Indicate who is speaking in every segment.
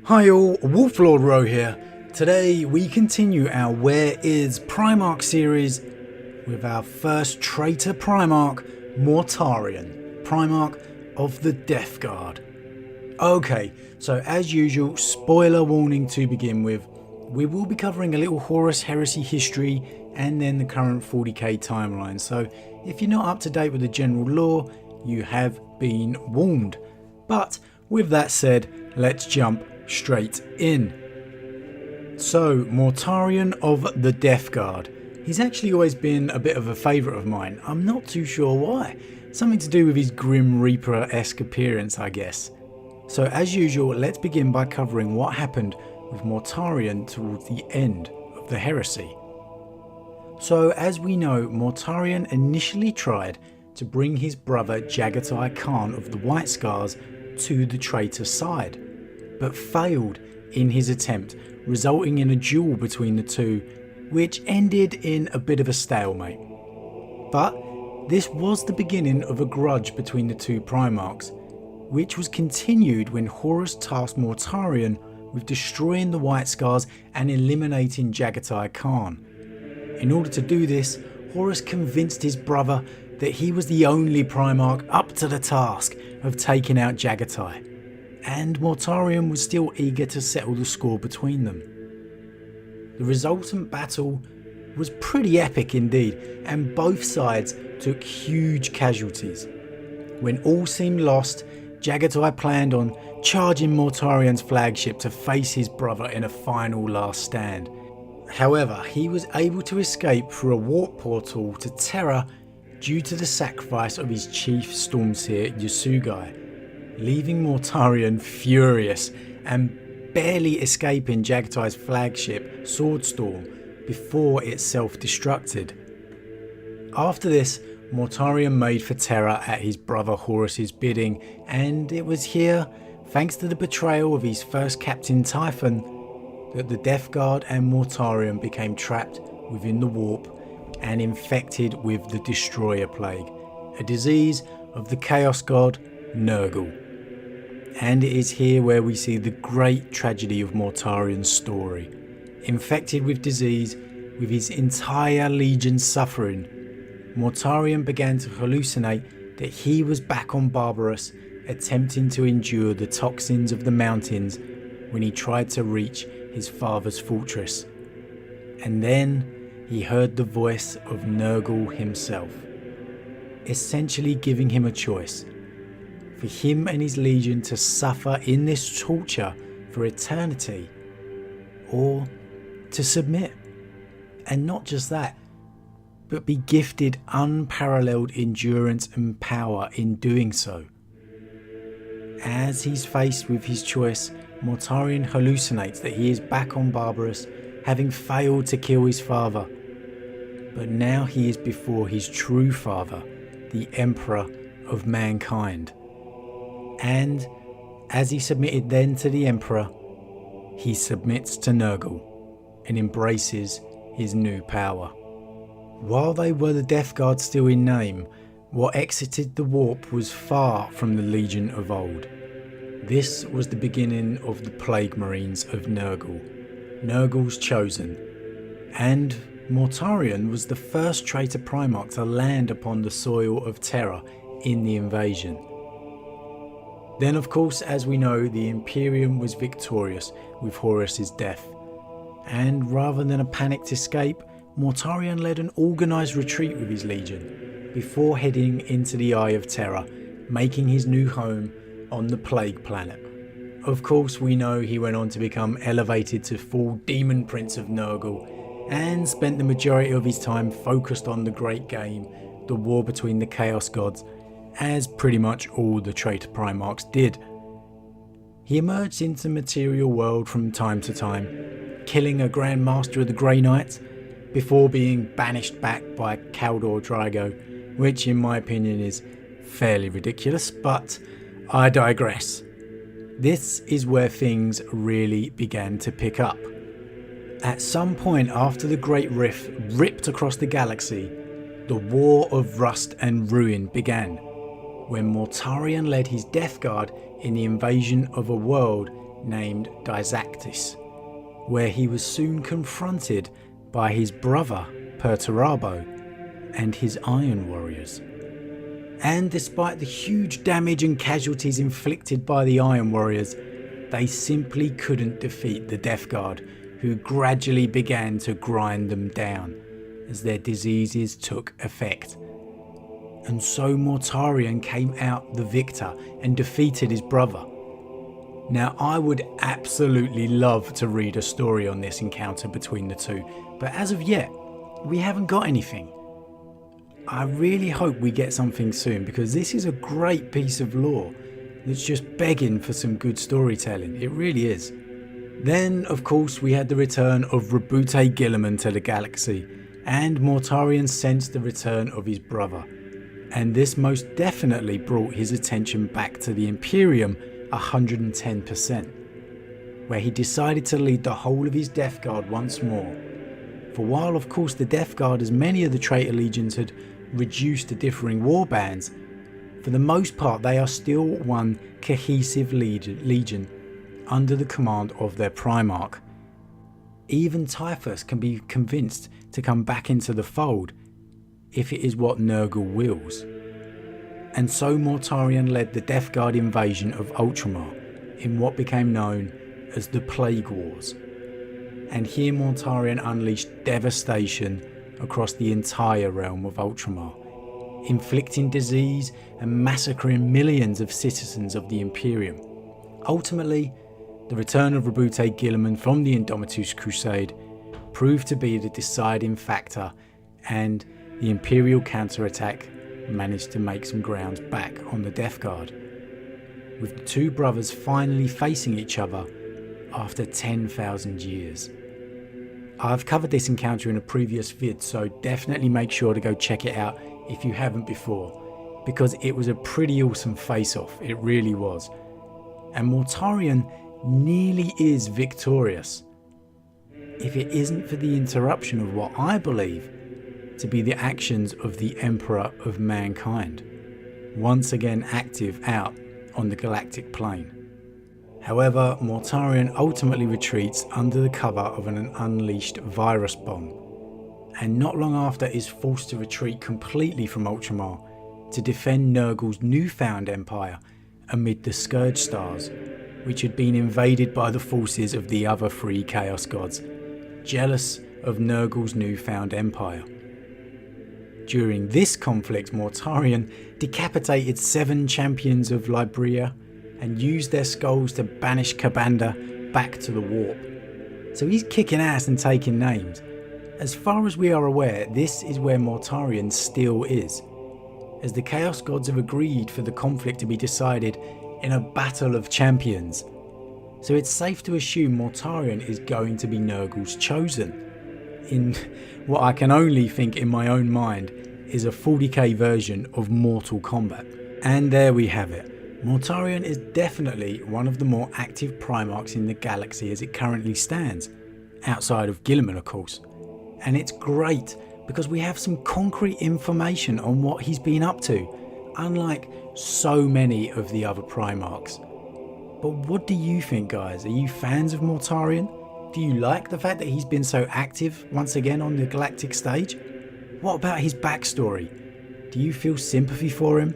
Speaker 1: Hi all, Wolf Lord Rho here. Today we continue our Where is Primarch series with our first traitor Primarch, Mortarion, Primarch of the Death Guard. Okay, so as usual, spoiler warning to begin with. We will be covering a little Horus Heresy history and then the current 40k timeline, so if you're not up to date with the general lore, you have been warned. But with that said, let's jump straight in. So, Mortarion of the Death Guard. He's actually always been a bit of a favourite of mine. I'm not too sure why. Something to do with his Grim Reaper-esque appearance, I guess. So as usual, let's begin by covering what happened with Mortarion towards the end of the heresy. So as we know, Mortarion initially tried to bring his brother Jagatai Khan of the White Scars to the traitor side, but failed in his attempt, resulting in a duel between the two, which ended in a bit of a stalemate. But this was the beginning of a grudge between the two Primarchs, which was continued when Horus tasked Mortarion with destroying the White Scars and eliminating Jagatai Khan. In order to do this, Horus convinced his brother that he was the only Primarch up to the task of taking out Jagatai, and Mortarion was still eager to settle the score between them. The resultant battle was pretty epic indeed, and both sides took huge casualties. When all seemed lost, Jagatai planned on charging Mortarion's flagship to face his brother in a final last stand. However, he was able to escape through a warp portal to Terra due to the sacrifice of his chief Stormseer Yasugai, leaving Mortarion furious and barely escaping Jagatai's flagship Swordstorm before it self-destructed. After this, Mortarion made for Terra at his brother Horus's bidding, and it was here, thanks to the betrayal of his first captain Typhon, that the Death Guard and Mortarion became trapped within the warp and infected with the Destroyer Plague, a disease of the Chaos God Nurgle. And it is here where we see the great tragedy of Mortarion's story. Infected with disease, with his entire legion suffering, Mortarion began to hallucinate that he was back on Barbarous, attempting to endure the toxins of the mountains when he tried to reach his father's fortress. And then he heard the voice of Nurgle himself, essentially giving him a choice, for him and his legion to suffer in this torture for eternity, or to submit. And not just that, but be gifted unparalleled endurance and power in doing so. As he's faced with his choice, Mortarion hallucinates that he is back on Barbarous, having failed to kill his father. But now he is before his true father, the Emperor of mankind. And as he submitted then to the Emperor, he submits to Nurgle and embraces his new power. While they were the Death Guard still in name, what exited the warp was far from the Legion of old. This was the beginning of the Plague Marines of Nurgle, Nurgle's chosen, and Mortarion was the first traitor Primarch to land upon the soil of Terra in the invasion. Then of course, as we know, the Imperium was victorious with Horus's death, and rather than a panicked escape, Mortarion led an organised retreat with his legion, before heading into the Eye of Terror, making his new home on the Plague Planet. Of course, we know he went on to become elevated to full Demon Prince of Nurgle, and spent the majority of his time focused on the Great Game, the war between the Chaos Gods, as pretty much all the traitor Primarchs did. He emerged into the material world from time to time, killing a Grand Master of the Grey Knights, before being banished back by Kaldor Drago, which in my opinion is fairly ridiculous, but I digress. This is where things really began to pick up. At some point after the Great Rift ripped across the galaxy, the War of Rust and Ruin began, when Mortarion led his Death Guard in the invasion of a world named Dysactis, where he was soon confronted by his brother Perturabo and his Iron Warriors. And despite the huge damage and casualties inflicted by the Iron Warriors, they simply couldn't defeat the Death Guard, who gradually began to grind them down as their diseases took effect. And so Mortarion came out the victor and defeated his brother. Now, I would absolutely love to read a story on this encounter between the two, but as of yet, we haven't got anything. I really hope we get something soon, because this is a great piece of lore that's just begging for some good storytelling. It really is. Then, of course, we had the return of Reboute Guilliman to the galaxy, and Mortarion sensed the return of his brother. And this most definitely brought his attention back to the Imperium 110%, where he decided to lead the whole of his Death Guard once more. For while of course the Death Guard, as many of the traitor legions, had reduced to differing war bands, for the most part they are still one cohesive legion under the command of their Primarch. Even Typhus can be convinced to come back into the fold if it is what Nurgle wills. And so Mortarion led the Death Guard invasion of Ultramar in what became known as the Plague Wars. And here Mortarion unleashed devastation across the entire realm of Ultramar, inflicting disease and massacring millions of citizens of the Imperium. Ultimately, the return of Reboute Guilliman from the Indomitus Crusade proved to be the deciding factor, and the Imperial counterattack managed to make some grounds back on the Death Guard, with the two brothers finally facing each other after 10,000 years. I've covered this encounter in a previous vid, so definitely make sure to go check it out if you haven't before, because it was a pretty awesome face-off, it really was. And Mortarion nearly is victorious, if it isn't for the interruption of what I believe to be the actions of the Emperor of Mankind, once again active out on the galactic plane. However, Mortarion ultimately retreats under the cover of an unleashed virus bomb, and not long after is forced to retreat completely from Ultramar to defend Nurgle's newfound empire amid the Scourge Stars, which had been invaded by the forces of the other three Chaos Gods, jealous of Nurgle's newfound empire. During this conflict, Mortarion decapitated 7 champions of Libria and used their skulls to banish Kabanda back to the warp. So he's kicking ass and taking names. As far as we are aware, this is where Mortarion still is, as the Chaos Gods have agreed for the conflict to be decided in a battle of champions. So it's safe to assume Mortarion is going to be Nurgle's chosen, in what I can only think in my own mind is a 40k version of Mortal Kombat. And there we have it. Mortarion is definitely one of the more active Primarchs in the galaxy as it currently stands, outside of Guilliman of course. And it's great because we have some concrete information on what he's been up to, unlike so many of the other Primarchs. But what do you think, guys? Are you fans of Mortarion? Do you like the fact that he's been so active once again on the galactic stage? What about his backstory? Do you feel sympathy for him?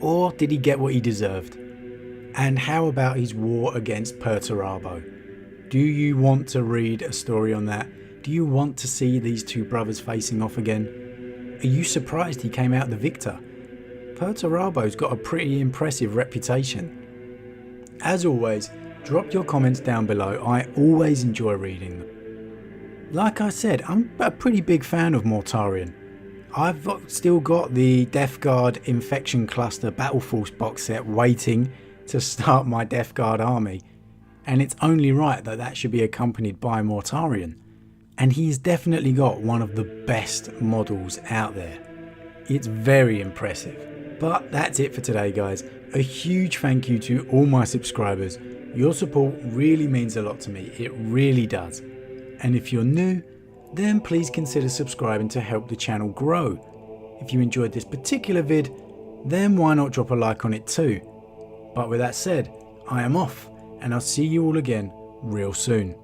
Speaker 1: Or did he get what he deserved? And how about his war against Perturabo? Do you want to read a story on that? Do you want to see these two brothers facing off again? Are you surprised he came out the victor? Perturabo's got a pretty impressive reputation. As always, drop your comments down below. I always enjoy reading them. Like I said, I'm a pretty big fan of Mortarion. I've still got the Death Guard Infection Cluster Battle Force box set waiting to start my Death Guard army, and it's only right that that should be accompanied by Mortarion. And he's definitely got one of the best models out there. It's very impressive. But that's it for today, guys. A huge thank you to all my subscribers. Your support really means a lot to me, it really does. And if you're new, then please consider subscribing to help the channel grow. If you enjoyed this particular vid, then why not drop a like on it too. But with that said, I am off, and I'll see you all again real soon.